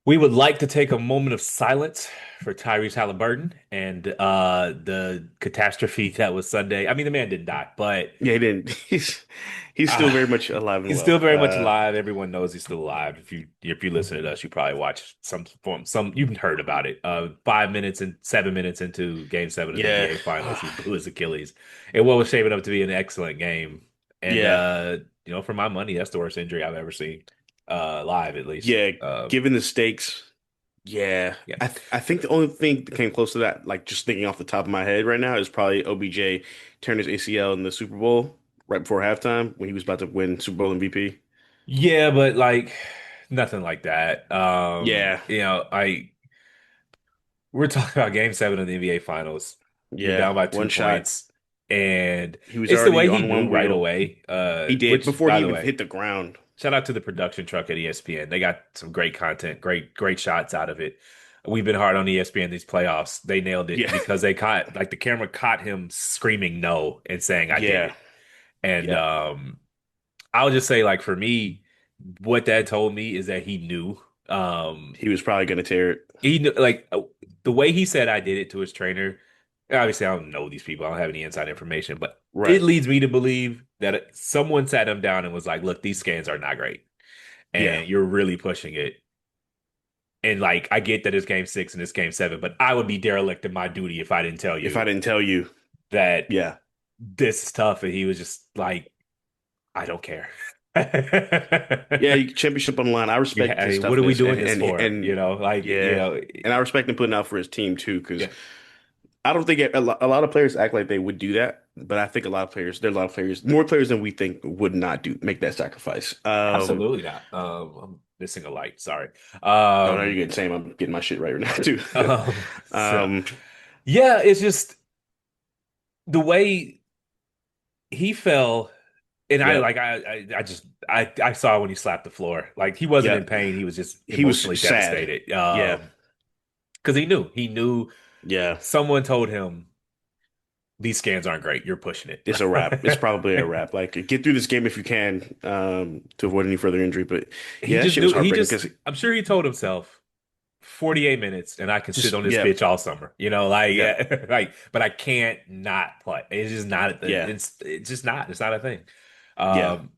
We would like to take a moment of silence for Tyrese Haliburton and the catastrophe that was Sunday. I mean, the man didn't die, but Yeah, he didn't. He's still uh, very much alive and he's still well. very much alive. Everyone knows he's still alive. If you listen to us, you probably watch some form some you've heard about it. 5 minutes and 7 minutes into Game 7 of the Yeah, NBA Finals, he blew his Achilles in what was shaping up to be an excellent game. And yeah, for my money, that's the worst injury I've ever seen, live at least. yeah. Given the stakes, yeah. Yeah. I think the only thing that came close to that, like just thinking off the top of my head right now, is probably OBJ turned his ACL in the Super Bowl right before halftime when he was about to win Super Bowl MVP. Yeah, but like nothing like that. Yeah, We're talking about Game 7 of the NBA Finals. You're yeah. down by two One shot. points, and He was it's the way already he on knew one right wheel. away. He did Which, before he by the even way, hit the ground. shout out to the production truck at ESPN. They got some great content, great shots out of it. We've been hard on ESPN these playoffs. They nailed it Yeah, because they caught like the camera caught him screaming no and saying I did yeah, it. And yeah. I'll just say like for me, what that told me is that he knew. He was probably gonna tear it. He knew, like the way he said I did it to his trainer. Obviously, I don't know these people. I don't have any inside information, but it Right. leads me to believe that someone sat him down and was like, "Look, these scans are not great, Yeah. and you're really pushing it." And like, I get that it's game 6 and it's game 7, but I would be derelict in my duty if I didn't tell If you I didn't tell you, that yeah. this is tough. And he was just like, "I don't care." Yeah, championship on the line. I Yeah, respect I his mean, what are we toughness doing this for? and yeah, and I respect him putting out for his team too because Yeah, I don't think a lot of players act like they would do that, but I think a lot of players, there are a lot of players, more players than we think would not do make that sacrifice. absolutely not. I'm missing a light. Sorry. Oh no, you're Um, getting same. I'm getting my shit right now too. so Um, yeah, it's just the way he fell, and I yep, like I just I saw when he slapped the floor. Like he wasn't in yep. pain, he was just He was emotionally sad. devastated. Yeah, Because he knew yeah. someone told him these scans aren't great. You're pushing It's a wrap. It's it. probably a wrap. Like get through this game if you can, to avoid any further injury. But He yeah, that just shit was knew he heartbreaking just because I'm sure he told himself 48 minutes and I can sit just on this yeah, bitch all summer. Like yeah, yeah, like but I can't not play. It's just not yeah, it's just not. It's not a thing. yeah. Um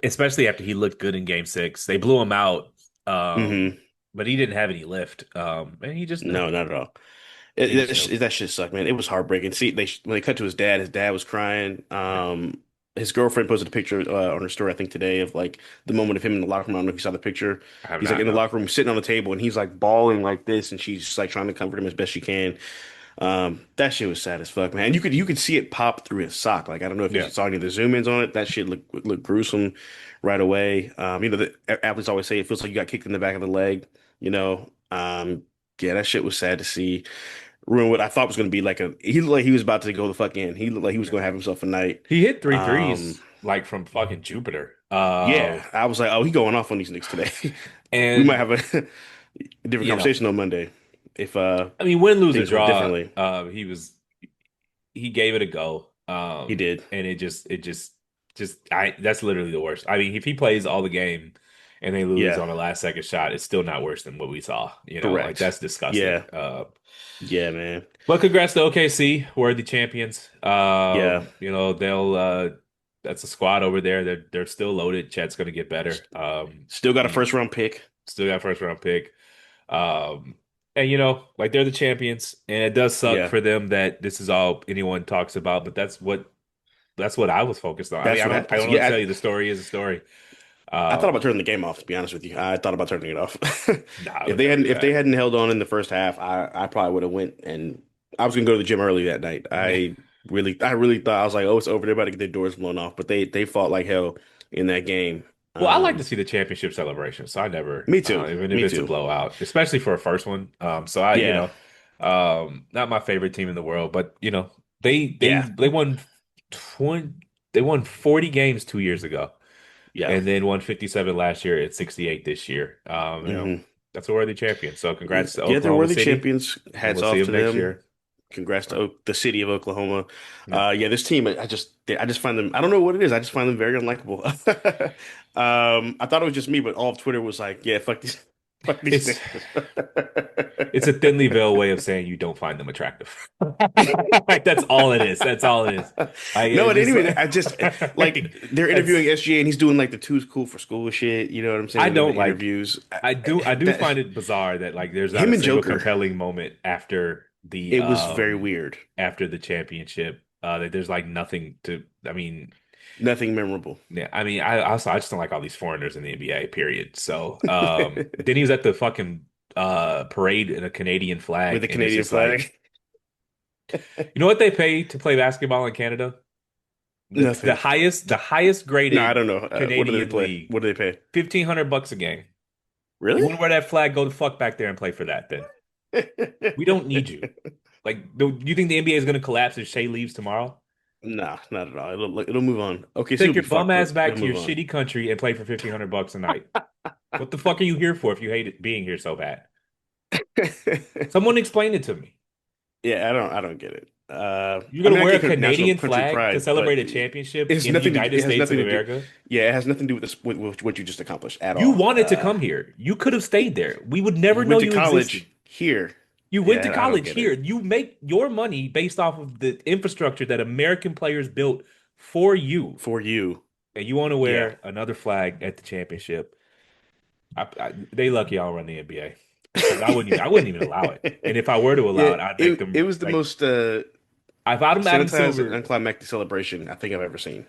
Especially after he looked good in game 6. They blew him out. Hmm. But he didn't have any lift. And he just knew. No, not at all. He just knew. That shit sucked, man. It was heartbreaking. See, when they cut to his dad was crying. Yeah. His girlfriend posted a picture on her story, I think today, of like the moment of him in the locker room. I don't know if you saw the picture. I have He's like not in the know. locker room, sitting on the table, and he's like bawling like this, and she's just like trying to comfort him as best she can. That shit was sad as fuck, man. You could see it pop through his sock. Like I don't know if you Yeah. saw any of the zoom ins on it. That shit looked gruesome right away. The athletes always say it feels like you got kicked in the back of the leg. You know, yeah, that shit was sad to see. Ruin what I thought was going to be like he looked like he was about to go the fuck in. He looked like he was Yeah. going to have himself a night. He hit three Um, threes like from fucking Jupiter. yeah, I was like, oh, he going off on these Knicks today. We might And have a different you know, conversation on Monday if I mean, win, lose, or things went draw, differently. he gave it a go. He did. And it just I that's literally the worst. I mean, if he plays all the game and they lose Yeah, on a last second shot, it's still not worse than what we saw. Like correct. that's disgusting. Yeah, yeah, man. But congrats to OKC, worthy champions. Yeah, They'll that's a squad over there. They're still loaded. Chet's gonna get better. still got a He first round pick. still got first round pick. And like they're the champions, and it does suck Yeah, for them that this is all anyone talks about, but that's what I was focused on. I mean, that's I what don't I happens. don't know what to Yeah, tell you. The story is a story. I thought about Um, turning the game off, to be honest with you. I thought about turning it off. nah, I would never do If they that. hadn't held on in the first half, I probably would have went and I was gonna go to the gym early that night. I really thought I was like, oh, it's over. They're about to get their doors blown off. But they fought like hell in that game. Well, I like to Um, see the championship celebration, so I never, Me too. even if Me it's a too. blowout, especially for a first one. So I, Yeah. not my favorite team in the world, but Yeah. they won 20, they won 40 games 2 years ago, Yeah. and then won 57 last year at 68 this year. Hmm. That's a worthy champion. So congrats to Yeah, they're Oklahoma worthy City, champions. and Hats we'll see off to them next them. year. Congrats to the city of Oklahoma. Yeah. Yeah, this team, I just find them, I don't know what it is. I just find them very unlikable. I thought it was just me, but all of Twitter was like, yeah, fuck this. Fuck these It's niggas. it's a thinly veiled way of saying you don't find them attractive. Like that's all it is. That's all it is. Like No, it's and just anyway, I just like like they're that's interviewing SGA and he's doing like the two's cool for school shit. You know what I'm I saying in the don't like interviews. I do That find it bizarre that like there's not him a and single Joker, compelling moment it was very weird. after the championship that there's like nothing to I mean Nothing memorable yeah I mean I just don't like all these foreigners in the NBA period. So then he was at the fucking parade in a Canadian with flag the and it's Canadian just like flag. you know what they pay to play basketball in Canada? The Nothing. highest No, I graded don't know. What do they Canadian play? league, What do they pay? $1,500 a game. You Really? want to wear that flag? Go the fuck back there and play for that then. We don't need you. Like, do you think the NBA is going to collapse if Shea leaves tomorrow? Nah, not at all. It'll move on. OKC will Take be your bum fucked, ass but back it'll to your move on. shitty country and play for $1,500 a night. What the fuck are you here for if you hate it being here so bad? Someone explain it to me. Yeah, I don't get it. You're I gonna mean, I wear a get national Canadian country flag to pride, but celebrate a it championship has in the nothing to United it has States nothing of to do. America? Yeah, it has nothing to do with this with what you just accomplished at You all. wanted to come here. You could have stayed there. We would never You know went to you existed. college here. You went to Yeah, I don't college get here. it. You make your money based off of the infrastructure that American players built for you. For you, And you want to yeah. wear another flag at the championship. They lucky I don't run the NBA because I wouldn't even allow it. And if I were to allow Yeah, it, I'd make it them was the like most if I'm Adam sanitized and Silver, unclimactic celebration I think I've ever seen.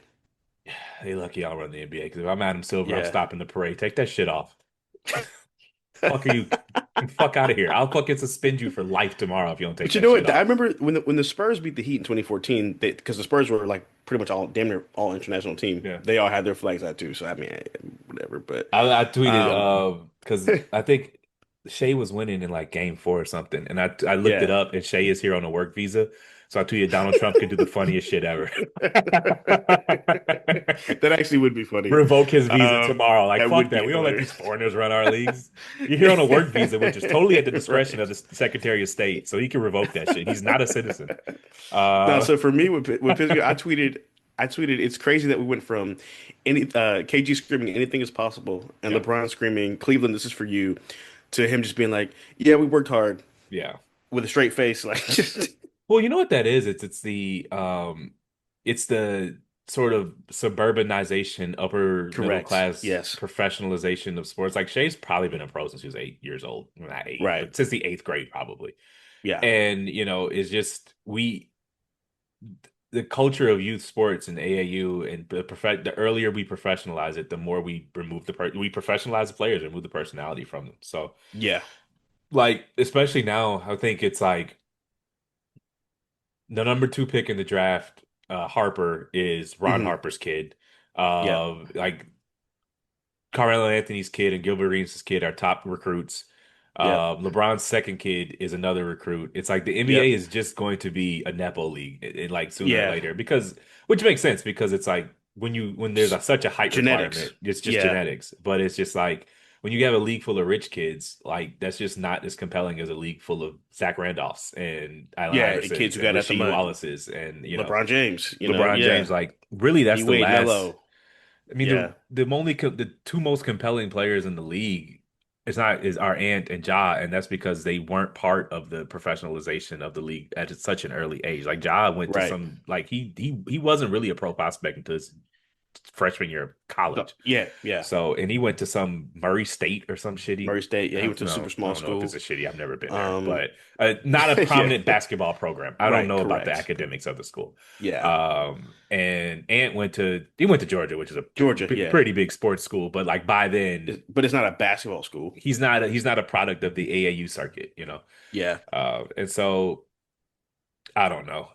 they lucky I don't run the NBA because if I'm Adam Silver, I'm Yeah. stopping the parade. Take that shit off. Fuck are you? Fuck out of here. I'll fucking suspend you for life tomorrow if you don't take But you that know shit what? I off. remember when the Spurs beat the Heat in 2014, because the Spurs were like pretty much all damn near all international team. Yeah. They all had their flags out too. So I mean, whatever. But I tweeted um, because I think Shea was winning in like game four or something, and I looked it yeah, up, and Shea is here on a work visa, so I tweeted Donald Trump could do the funniest shit ever. that actually would be funny. Revoke his visa Um, tomorrow. Like that fuck would that. be We don't let these hilarious. foreigners run our leagues. You're here on a work visa, which is totally at the discretion of Right. the Secretary of State, so he can revoke that shit. He's not a citizen. No, Uh, so for me, what pissed me, I tweeted, it's crazy that we went from any KG screaming anything is possible and yeah, LeBron screaming Cleveland, this is for you, to him just being like, yeah, we worked hard yeah. with a straight face, like just Well, you know what that is? It's the sort of suburbanization, upper middle correct. class Yes, professionalization of sports. Like Shay's probably been a pro since he was 8 years old. Well, not eight, right. but since the eighth grade probably. Yeah, And it's just the culture of youth sports and AAU and the earlier we professionalize it, the more we remove we professionalize the players, remove the personality from them. So yeah, like especially now, I think it's like the number two pick in the draft, Harper, is Ron hmm Harper's kid. yeah, Like Carmelo Anthony's kid and Gilbert Arenas' kid are top recruits. yep, LeBron's second kid is another recruit. It's like the NBA yep, is just going to be a nepo league, like sooner or yeah. later, because which makes sense because it's like when there's such a height Genetics. requirement, it's just Yeah, genetics. But it's just like when you have a league full of rich kids, like that's just not as compelling as a league full of Zach Randolphs and Allen yeah. And kids Iversons who and got out the Rasheed mud. Wallaces and LeBron James, LeBron yeah. James. Like really, D that's the Wade, last. Melo, I mean, yeah, the two most compelling players in the league is our Ant and Ja, and that's because they weren't part of the professionalization of the league at such an early age. Like Ja went to right. some like he wasn't really a pro prospect until his freshman year of So, college. yeah, yeah. So, and he went to some Murray State or some shitty. Murray State, yeah. I He went don't to a super know. I small don't know if it's school. a shitty. I've never been there, Um, but not a yeah, prominent basketball program. I don't right, know about the correct. academics of the school. Yeah, And Ant he went to Georgia, which is a Georgia, yeah. pretty big sports school. But like by then, But it's not a basketball school. he's not a product of the AAU circuit. Yeah, And so I don't know.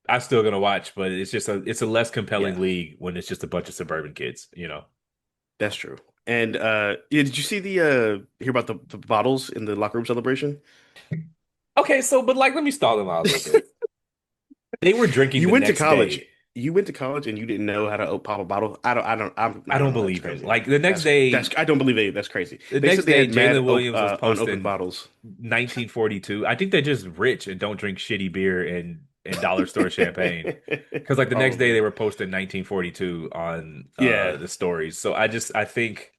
I'm still gonna watch, but it's a less compelling yeah, league when it's just a bunch of suburban kids. that's true. And yeah, did you see the hear about the bottles in the locker room celebration? Okay, so but like let me stall them out a little bit. They were drinking You the went to next college. day. You went to college and you didn't know how to pop a bottle. I I don't don't know. That's believe him. crazy. Like the next day, I don't believe that's crazy. the They said next they day, had mad Jalen Williams was unopened posting bottles. 1942. I think they're just rich and don't drink shitty beer and dollar store champagne. Because like the next day Probably. they were posting 1942 on Yeah. the stories. So I think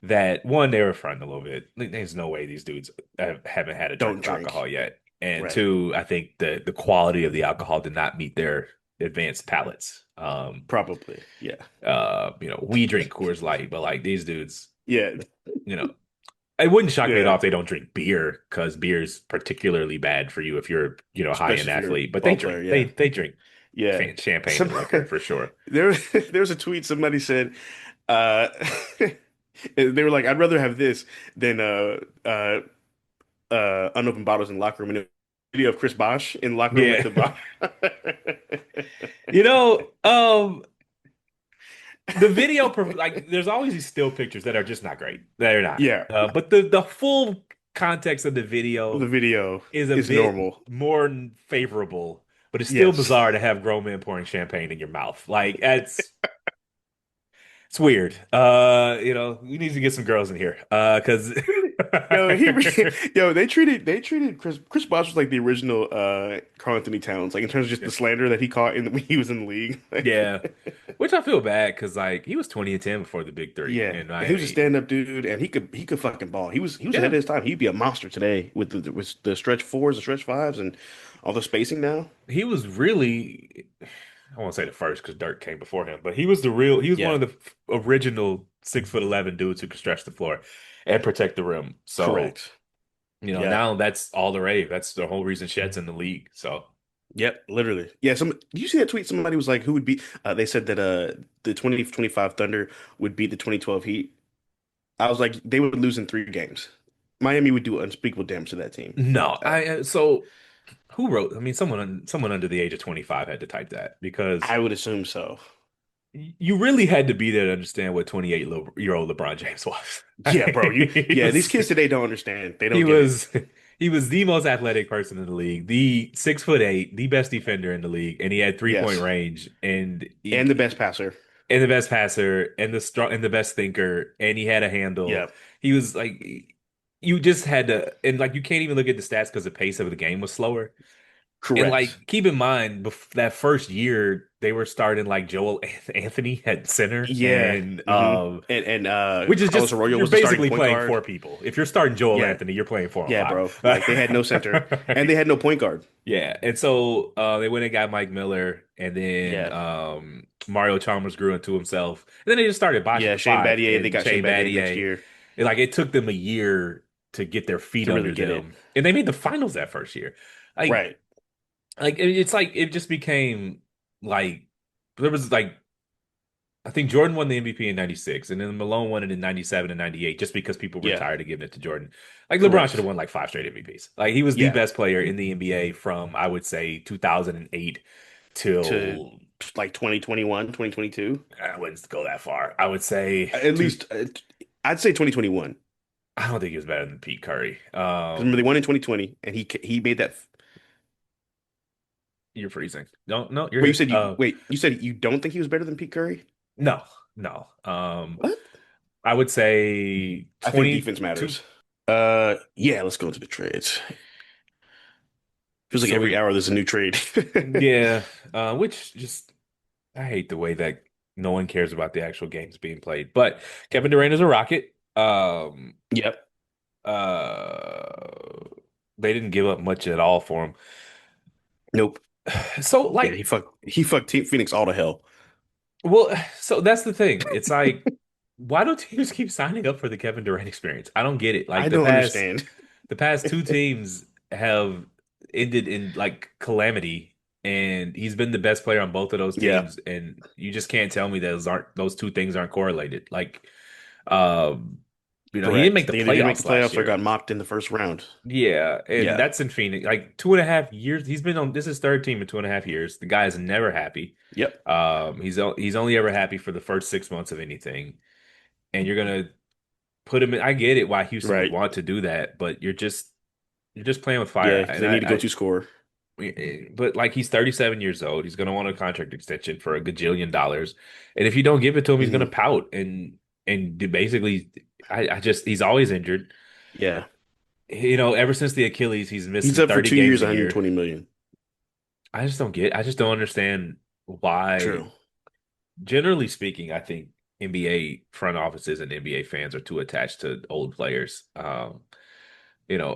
that one, they were fronting a little bit. Like, there's no way these dudes haven't had a drink Don't of alcohol drink. yet. And Right. two, I think the quality of the alcohol did not meet their advanced palates. Probably. Yeah. We drink Coors Light, but like these dudes, Yeah. you know, it wouldn't shock me at Yeah. all if they don't drink beer because beer is particularly bad for you if you're, a high-end Especially if you're a athlete. But they ball drink. player. They Yeah. they drink Yeah. champagne Some and liquor for sure. there there's a tweet somebody said uh they were like, I'd rather have this than unopened bottles in the locker room, and a video of Chris Bosh in the locker room at Yeah. the bar. You know, the video, like, there's always these still pictures that are just not great. They're not. Yeah, But the full context of the video the video is a is bit normal. more favorable, but it's still Yes. bizarre to have grown men pouring champagne in your mouth. Like, it's weird. We need to get some girls in here. Because Yo, yo, they treated Chris Bosh was like the original Karl Anthony Towns, like in terms of just the slander that he caught when he was in the league. yeah, which I feel bad because like he was 20-10 before the big three Yeah, in he was a Miami. stand-up dude, and he could fucking ball. He was ahead Yeah, of his time. He'd be a monster today with the stretch fours, the stretch fives, and all the spacing now. he was really, I won't say the first because Dirk came before him, but he was one Yeah, of the original 6'11" dudes who could stretch the floor and protect the rim. So, correct. Yeah. now that's all the rave. That's the whole reason Chet's in the league. So, Yep, literally. Yeah, did you see that tweet? Somebody was like, who would be they said that the 2025 Thunder would beat the 2012 Heat. I was like, they would lose in 3 games. Miami would do unspeakable damage to that team. no, Uh, so who wrote? I mean, someone under the age of 25 had to type that because I would assume so. you really had to be there to understand what 28-year-old LeBron James was. Yeah, bro. He Yeah, these was kids today don't understand. They he don't get it. was he was the most athletic person in the league, the 6'8", the best defender in the league, and he had 3-point Yes. range, and And the best passer. the best passer, and the best thinker, and he had a handle. Yeah, He was like, you just had to, and like you can't even look at the stats because the pace of the game was slower. And correct. like, keep in mind, that first year they were starting like Joel Anthony at center, Yeah. and And which is Carlos just Arroyo you're was the starting basically point playing guard. four people. If you're starting Joel Yeah. Anthony, you're playing 4 on Yeah, five. bro. Like they had no center and they had no point guard. Yeah, and so they went and got Mike Miller, and then Yeah. Mario Chalmers grew into himself, and then they just started Bosh at Yeah, the Shane five Battier, they and got Shane Shane Battier next Battier. year And, like, it took them a year to get their feet to really under get it. them, and they made the finals that first year. Like, Right. it's like it just became like there was like I think Jordan won the MVP in '96, and then Malone won it in '97 and '98, just because people were Yeah. tired of giving it to Jordan. Like LeBron should have Correct. won like 5 straight MVPs. Like he was the Yeah. best player in the NBA from I would say 2008 To till like 2021, 2022. I wouldn't go that far. I would say At to least I'd say 2021. I don't think he was better than Pete Curry. Because remember they won in 2020 and he made that. You're freezing. No, no, you're Wait, you here. said you don't think he was better than Pete Curry? No, no. What? I would say I think defense 22. matters. Yeah, let's go into the trades. Feels like So every we, hour there's a new trade. yeah, which just I hate the way that no one cares about the actual games being played. But Kevin Durant is a Rocket. Yep. Uh, they didn't give up much at all for him. Nope. So Yeah, like, he fucked Team Phoenix all to hell. well, so that's the thing. It's like, why do teams keep signing up for the Kevin Durant experience? I don't get it. Like I don't understand. the past two teams have ended in like calamity, and he's been the best player on both of those Yeah. teams, and you just can't tell me those two things aren't correlated. Like, um, he didn't make Correct. the They either didn't make the playoffs last playoffs or year. got mocked in the first round. Yeah, and Yeah. that's in Phoenix. Like 2.5 years, he's been on. This is third team in 2.5 years. The guy is never happy. Yep. He's only ever happy for the first 6 months of anything, and you're gonna put him in. I get it why Houston would Right. want to do that, but you're just playing with fire. Yeah, because And they need to go to score. but like he's 37 years old. He's gonna want a contract extension for a gajillion dollars, and if you don't give it to him, he's gonna Hmm. pout and basically. I just he's always injured. Yeah. Ever since the Achilles, he's He's missing up for 30 2 games years, a year. 120 million. I just don't understand why. True. Generally speaking, I think NBA front offices and NBA fans are too attached to old players.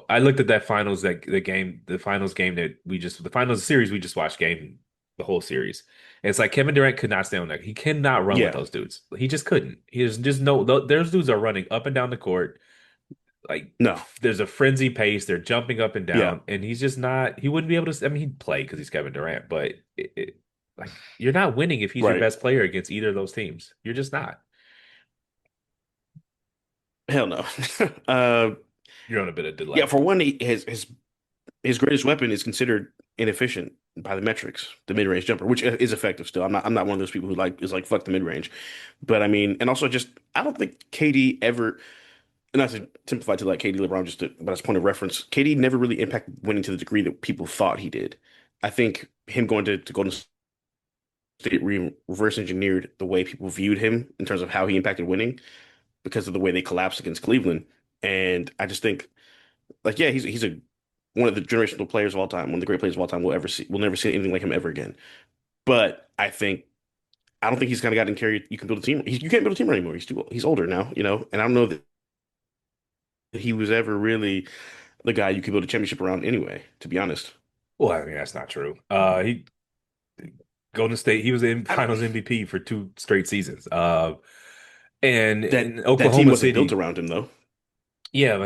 I looked at that finals that the finals game that the finals series we just watched the whole series. And it's like Kevin Durant could not stay on that. He cannot run with Yeah, those dudes. He just couldn't. There's just no those dudes are running up and down the court. Like no, there's a frenzy pace. They're jumping up and yeah, down, and he's just not. He wouldn't be able to. I mean, he'd play because he's Kevin Durant, but like you're not winning if he's your right. best player against either of those teams. You're just not. Hell no. You're on a bit of Yeah, delay. for one, his greatest weapon is considered inefficient by the metrics, the mid-range jumper, which is effective still. I'm not one of those people who is like fuck the mid-range. But I mean, and also just I don't think KD ever, not to simplify to like KD LeBron but as a point of reference, KD never really impacted winning to the degree that people thought he did. I think him going to Golden State reverse engineered the way people viewed him in terms of how he impacted winning because of the way they collapsed against Cleveland. And I just think like yeah, he's a one of the generational players of all time, one of the great players of all time we'll ever see. We'll never see anything like him ever again. But I don't think he's kind of gotten carried. You can build a team. You can't build a team anymore. He's older now, and I don't know that he was ever really the guy you could build a championship around anyway, to be honest. Well, I mean that's not true. He Golden State. He was in I don't Finals MVP for two straight seasons. And that in that team Oklahoma wasn't built City, around him though. yeah.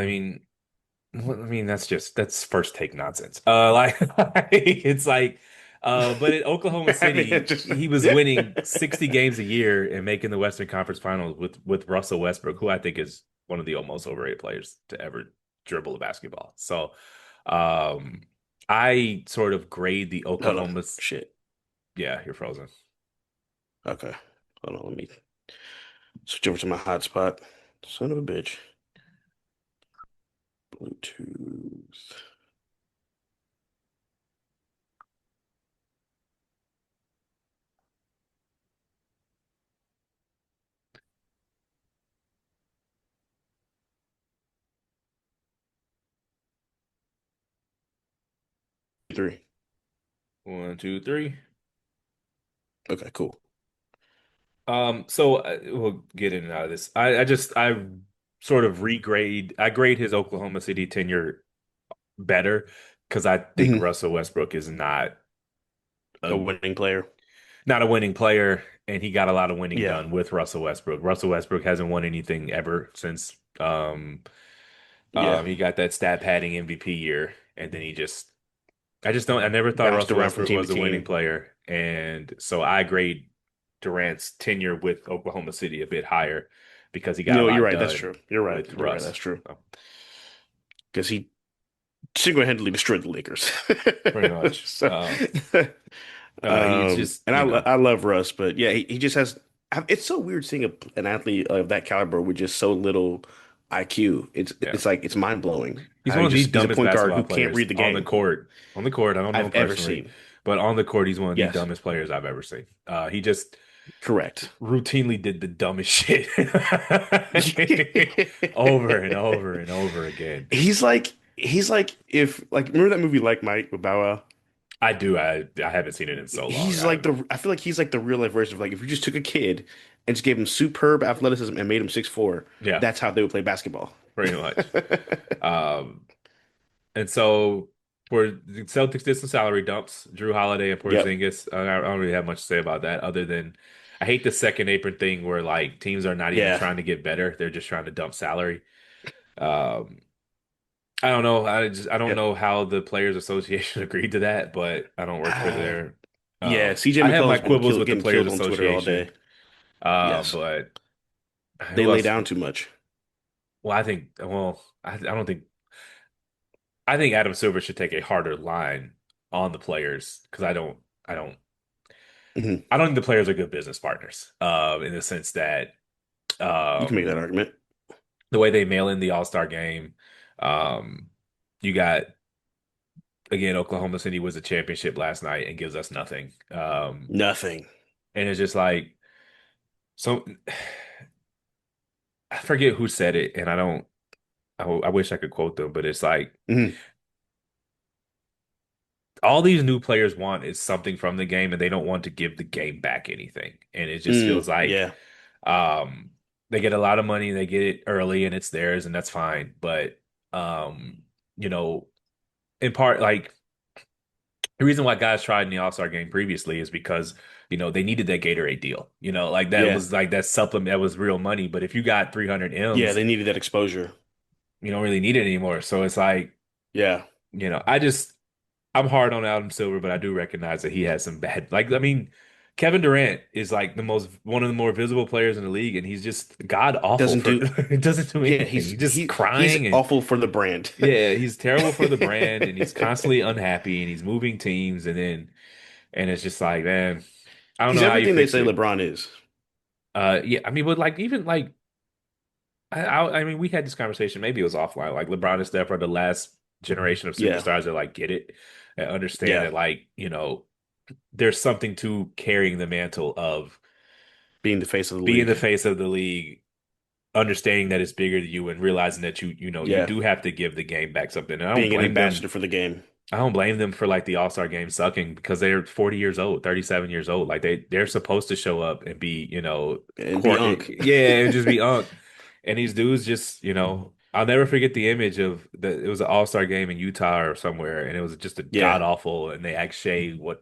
That's first take nonsense. It's like, but in Oklahoma I mean, City, he was yeah. winning 60 games a year and making the Western Conference Finals with Russell Westbrook, who I think is one of the most overrated players to ever dribble a basketball. So, um, I sort of grade the Hold on. Oklahoma. Shit. Yeah, you're frozen. Okay. Hold on. Let me switch over to my hotspot. Son of a bitch. Bluetooth. 3. One, two, three. Okay, cool. So we'll get in and out of this. I sort of I grade his Oklahoma City tenure better because I think Hmm. Russell Westbrook is A a winning player. not a winning player, and he got a lot of winning Yeah. done with Russell Westbrook. Russell Westbrook hasn't won anything ever since Yeah. he got that stat padding MVP year, and then I never thought Bounced Russell around from Westbrook team to was a winning team. player, and so I grade Durant's tenure with Oklahoma City a bit higher because he got a You're lot right. That's done true. You're right. with You're right. Russ. That's true. So, Because he single-handedly destroyed the Lakers. pretty much. So, He's just, and I love Russ, but yeah, he just has. It's so weird seeing an athlete of that caliber with just so little IQ. It's yeah. it's like it's mind blowing He's how one of the he's a dumbest point guard basketball who can't players read the on the game court. On the court, I don't know him I've ever personally, seen. but on the court, he's one of the Yes, dumbest players I've ever seen. He just correct. routinely did the dumbest shit over and over and over again. He's like if like remember that movie Like Mike with Bow Wow? I do. I haven't seen it in so long. He's like I feel like he's like the real life version of like if you just took a kid and just gave him superb athleticism and made him 6'4", Yeah, that's how they would play basketball. pretty much. Um, and so for the Celtics did some salary dumps, Drew Holiday and Yep. Porzingis. I don't really have much to say about that other than I hate the second apron thing where like teams are not even Yeah. trying to get better; they're just trying to dump salary. Um, I don't know. I don't Yep. know how the Players Association agreed to that, but I don't work for Uh, their. yeah, CJ I have my McCollum's been quibbles with the getting Players killed on Twitter all Association, day. Yes. but They who lay else? down too much. I don't think. I think Adam Silver should take a harder line on the players because I don't, Mhm. I don't think the players are good business partners. In the sense that You can make that um, argument. the way they mail in the All-Star game, um, you got again Oklahoma City was a championship last night and gives us nothing. Nothing. And it's just like so. I forget who said it, and I don't. I wish I could quote them, but it's like Mhm. all these new players want is something from the game, and they don't want to give the game back anything. And it just feels like Yeah. Um, they get a lot of money, they get it early and it's theirs and that's fine. But um, you know, in part like the reason why guys tried in the All-Star game previously is because, they needed that Gatorade deal. Like that Yeah. was like that supplement that was real money. But if you got 300 Yeah, M's, they needed that exposure. you don't really need it anymore. So it's like, Yeah. I'm hard on Adam Silver, but I do recognize that he has some bad. Like, I mean, Kevin Durant is like one of the more visible players in the league, and he's just god awful Doesn't for do it doesn't do yeah, anything. He's just he's crying and awful for the brand. yeah, he's terrible for the brand, and he's constantly unhappy, and he's moving teams, and it's just like, man, I don't He's know how you everything they fix say it. LeBron is. Yeah, I mean, but like even like I mean, we had this conversation. Maybe it was offline. Like LeBron is there for the last generation of Yeah. superstars that like get it and understand Yeah. that like there's something to carrying the mantle of Being the face of the being the league. face of the league, understanding that it's bigger than you, and realizing that you Yeah. do have to give the game back something. And Being an ambassador for the game I don't blame them for like the All-Star game sucking because they're 40 years old, 37 years old. Like they're supposed to show up and be, and be unk. yeah, and just be unk. And these dudes just, I'll never forget the image of it was an All-Star game in Utah or somewhere, and it was just a god Yeah. awful. And they asked Shay what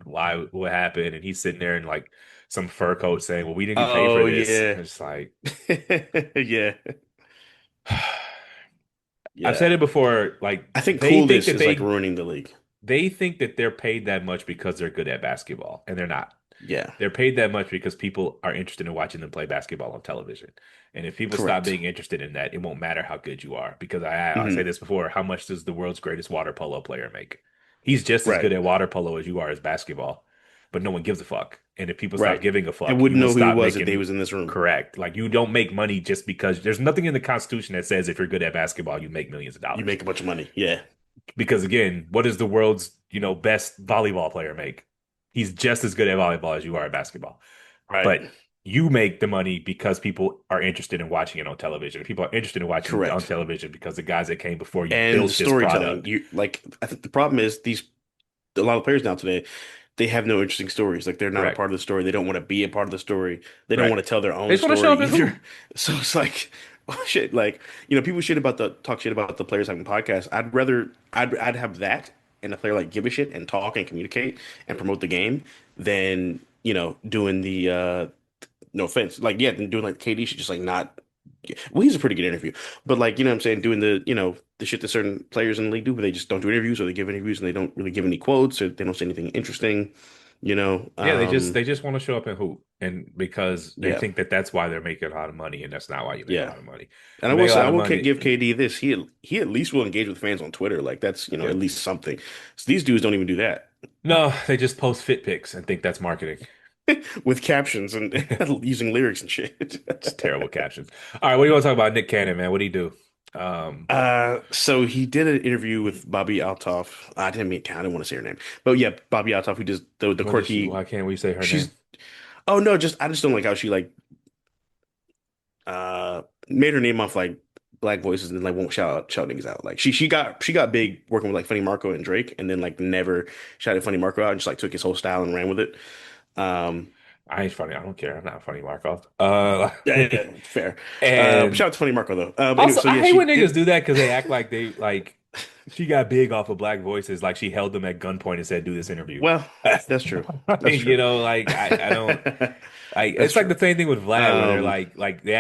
happened, and he's sitting there in like some fur coat saying, "Well, we didn't get paid for Oh this." yeah. And it's like Yeah. I've said Yeah. it before, like I think coolness is like ruining the league. they think that they're paid that much because they're good at basketball, and they're not. Yeah. They're paid that much because people are interested in watching them play basketball on television. And if people stop Correct. being interested in that, it won't matter how good you are. Because I say Hmm. this before, how much does the world's greatest water polo player make? He's just as good Right. at water polo as you are as basketball, but no one gives a fuck. And if people stop Right. giving a I fuck, you wouldn't will know who he stop was if they making was in this room. correct. Like you don't make money just because there's nothing in the Constitution that says if you're good at basketball, you make millions of You dollars. make a bunch of money. Yeah. Because again, what does the world's, best volleyball player make? He's just as good at volleyball as you are at basketball. Right. But you make the money because people are interested in watching it on television. People are interested in watching it on Correct. television because the guys that came before you And built this storytelling. product. You like I think the problem is these a lot of players now today, they have no interesting stories. Like they're not a Correct. part of the story. They don't want to be a part of the story. They don't Right. want to tell their They own just want to show story up and either. hoop. So it's like, oh shit, like, people talk shit about the players having podcasts. I'd have that and a player like give a shit and talk and communicate and promote the game than, doing the no offense, like yeah, than doing like KD should just like not well, he's a pretty good interview. But like, what I'm saying, doing the shit that certain players in the league do, where they just don't do interviews or they give interviews and they don't really give any quotes or they don't say anything interesting, you know. Yeah, they just Um, they just want to show up and hoop, and because they yeah, think that that's why they're making a lot of money, and that's not why you make a yeah. lot of money. And I You will make a say lot I of will money. give KD this. He at least will engage with fans on Twitter. Like that's, Yeah. at least something. So these dudes don't even do that No, they just post fit pics and think that's marketing. with captions and using lyrics and shit. It's terrible captions. All right, what do you want to talk about Nick Cannon, man? What do you do? Um, So he did an interview with Bobby Altoff. I didn't want to say her name, but yeah, Bobby Altoff, who does the what is she? quirky. Why can't we say her name? She's Oh no, I just don't like how she like made her name off like black voices and like won't shout niggas out. Like she got big working with like Funny Marco and Drake, and then like never shouted Funny Marco out and just like took his whole style and ran with it. Um, I ain't funny. I don't care. I'm not funny, Markov. yeah, yeah, fair. Shout And out to Funny Marco though. But anyway, also, so I yeah, hate she when niggas did. do that because they act like they like she got big off of black voices, like she held them at gunpoint and said, "Do this interview." Well, that's true. That's Like, true. like I don't. Like That's it's like true. the same thing with Vlad, where they're Um,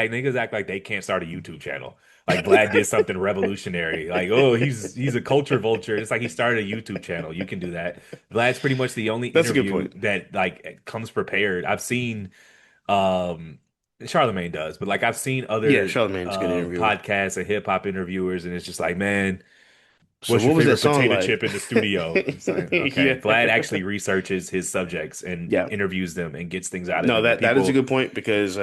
niggas act like they can't start a YouTube channel. Like Vlad did something revolutionary. Like, oh, he's a culture vulture. It's like he started a YouTube channel. You can do that. Vlad's pretty much the only that's a good interview point. that like comes prepared. I've seen um Charlemagne does, but like I've seen Yeah, other Charlamagne's a good interviewer. podcasts and hip hop interviewers, and it's just like, man, So what's your what was that favorite song potato like? chip in the studio? It's like, okay, Vlad Yeah. actually researches his subjects and Yeah. interviews them and gets things out of No, them. And that is a people, good point because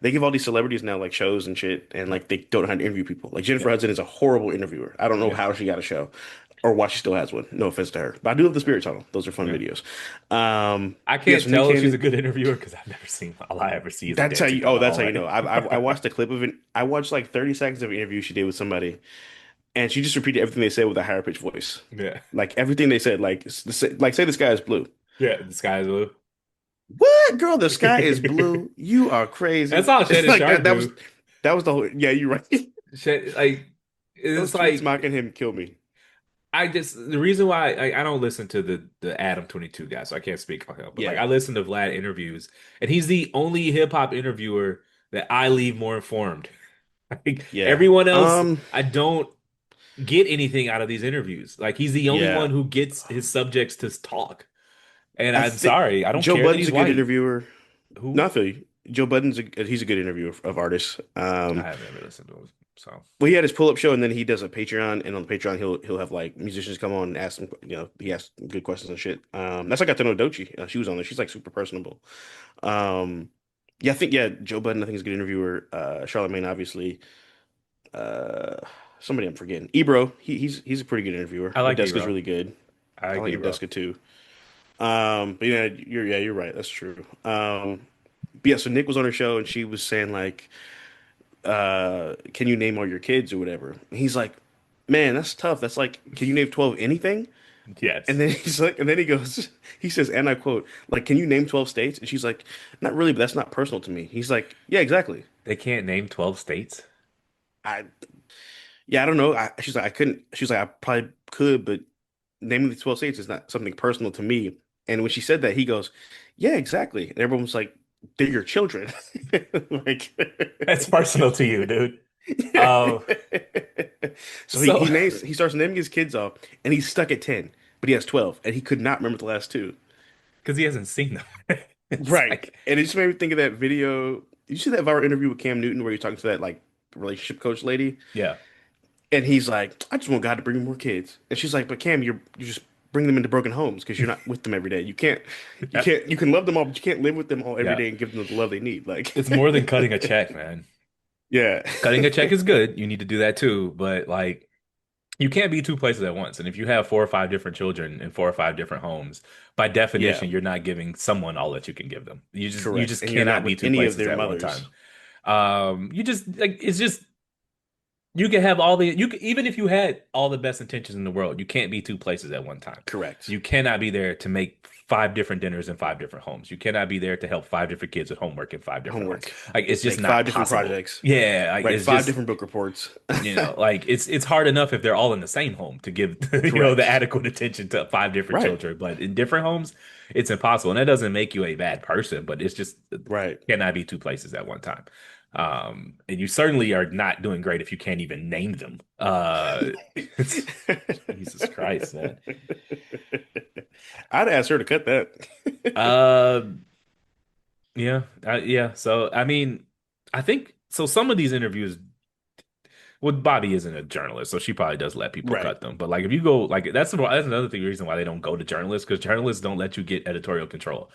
they give all these celebrities now like shows and shit, and like they don't know how to interview people. Like yeah, Jennifer Hudson is a horrible interviewer. I don't know yeah, how she got a show or why she still has one. No offense to her, but I do love the Spirit Tunnel. Those are fun yeah. videos. I Yeah, can't so Nick tell if she's a Cannon. good interviewer because I've never seen. All I ever see is a That's how dancing you. down Oh, the that's how you hallway. know. I watched a clip of it. I watched like 30 seconds of an interview she did with somebody, and she just repeated everything they said with a higher pitched voice. Yeah, Like everything they said, like say the sky is blue. yeah. The sky is blue. What, girl? The sky is blue. You are That's crazy. all It's Shannon like Sharp do. that was the whole. Yeah, you're right. Like Those it's tweets like mocking him kill me. I just the reason why I don't listen to the Adam 22 guy, so I can't speak for him. But like Yeah, I listen to Vlad interviews, and he's the only hip hop interviewer that I leave more informed. Like yeah. everyone else, I don't get anything out of these interviews. Like he's the only one Yeah. who gets his subjects to talk. And I I'm think sorry, I don't Joe care that Budden's he's a good white. interviewer. Who? Not Philly. Joe Budden's he's a good interviewer of artists. I haven't ever listened to him. So Well, he had his pull-up show, and then he does a Patreon, and on the Patreon, he'll have like musicians come on and ask him, he asks good questions and shit. That's how I got to know Doechii. She was on there. She's like super personable. Um, yeah, I think Joe Budden, I think is a good interviewer. Charlamagne, obviously. Uh, somebody I'm forgetting. Ebro, he's a pretty good interviewer. I like Modeska's Ebro. really good. I I like like Ebro. Modeska too. But you're right. That's true. But yeah, so Nick was on her show, and she was saying like, can you name all your kids or whatever? And he's like, man, that's tough. That's like, can you name 12 anything? And Yes. then he's like, and then he goes, he says, and I quote, like, can you name 12 states? And she's like, not really, but that's not personal to me. He's like, yeah, exactly. They can't name 12 states. I, yeah, I don't know. She's like, I couldn't, she's like, I probably could, but naming the 12 states is not something personal to me. And when she said that, he goes, yeah, exactly. And everyone was like, they're your children. Like, That's personal to you, dude. Um, so so he starts naming his kids off, and he's stuck at 10, but he has 12, and he could not remember the last two. because he hasn't seen them. It's Right. like, And it just made me think of that video. Did you see that viral interview with Cam Newton where he's talking to that like relationship coach lady? yeah. And he's like, I just want God to bring me more kids. And she's like, but Cam, you just bring them into broken homes because you're not with them every day. You can love them all, but you can't live with them all every Yeah. day and give them the love they need. Like, It's more than cutting a check, man. yeah. Cutting a check is good. You need to do that too, but like you can't be two places at once. And if you have four or five different children in four or five different homes, by Yeah. definition, you're not giving someone all that you can give them. You Correct. just And you're not cannot be with two any of places their at one mothers. time. You just like it's just you can have all the you can, even if you had all the best intentions in the world, you can't be two places at one time. Correct. You cannot be there to make five different dinners in five different homes. You cannot be there to help five different kids with homework in five different homes. Homework. Like it's just Make five not different possible. projects. Yeah, like Write it's five just different book reports. like it's hard enough if they're all in the same home to give the Correct. adequate attention to five different Right. children, but in different homes, it's impossible. And that doesn't make you a bad person, but it's just Right. cannot be two places at one time. And you certainly are not doing great if you can't even name them. It's Jesus Christ, man. I'd ask her to cut that. Uh, yeah, yeah. So I mean, I think so. Some of these interviews, well, Bobby isn't a journalist, so she probably does let people Right. cut them. But like, if you go, like, that's another thing, reason why they don't go to journalists because journalists don't let you get editorial control.